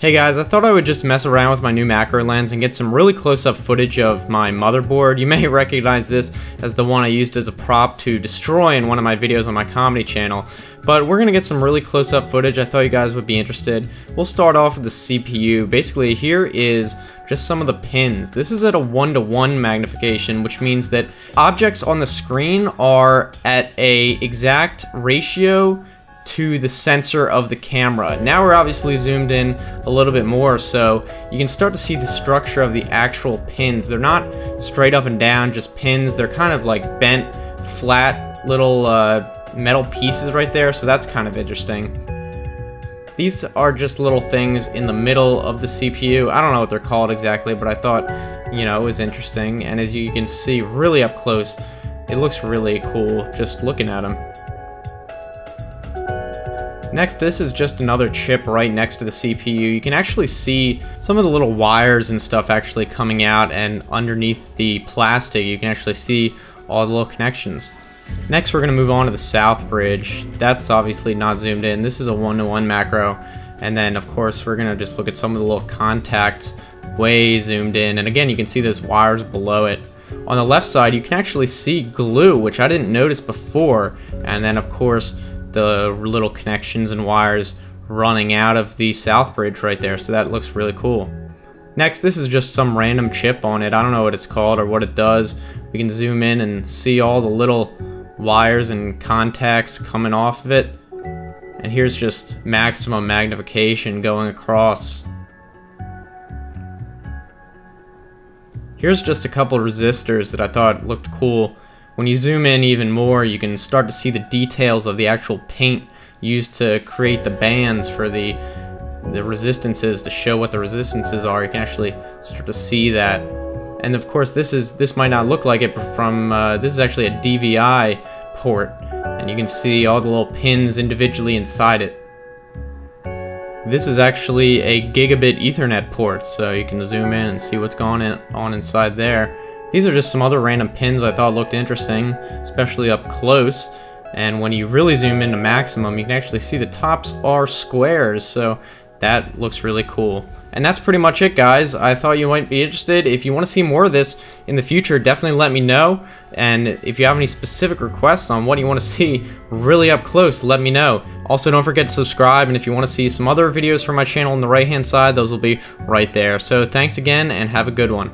Hey guys, I thought I would just mess around with my new macro lens and get some really close-up footage of my motherboard. You may recognize this as the one I used as a prop to destroy in one of my videos on my comedy channel. But we're gonna get some really close-up footage. I thought you guys would be interested. We'll start off with the CPU. Basically, here is just some of the pins. This is at a 1:1 magnification, which means that objects on the screen are at a exact ratio to the sensor of the camera. Now we're obviously zoomed in a little bit more, so you can start to see the structure of the actual pins. They're not straight up and down, just pins. They're kind of like bent, flat little metal pieces right there, so that's kind of interesting. These are just little things in the middle of the CPU. I don't know what they're called exactly, but I thought, you know, it was interesting. And as you can see really up close, it looks really cool just looking at them. Next, this is just another chip right next to the CPU. You can actually see some of the little wires and stuff actually coming out, and underneath the plastic you can actually see all the little connections. Next, we're going to move on to the Southbridge. That's obviously not zoomed in. This is a 1:1 macro. And then, of course, we're going to just look at some of the little contacts way zoomed in. And again, you can see those wires below it. On the left side, you can actually see glue, which I didn't notice before. And then, of course, the little connections and wires running out of the Southbridge right there, so that looks really cool. Next, this is just some random chip on it. I don't know what it's called or what it does. We can zoom in and see all the little wires and contacts coming off of it. And here's just maximum magnification going across. Here's just a couple of resistors that I thought looked cool. When you zoom in even more, you can start to see the details of the actual paint used to create the bands for the resistances, to show what the resistances are. You can actually start to see that. And of course, this might not look like it from this is actually a Dvi port, and you can see all the little pins individually inside it. This is actually a gigabit Ethernet port, so you can zoom in and see what's going on inside there. These are just some other random pins I thought looked interesting, especially up close. And when you really zoom into maximum, you can actually see the tops are squares, so that looks really cool. And that's pretty much it, guys. I thought you might be interested. If you want to see more of this in the future, definitely let me know. And if you have any specific requests on what you want to see really up close, let me know. Also, don't forget to subscribe, and if you want to see some other videos from my channel on the right-hand side, those will be right there. So thanks again, and have a good one.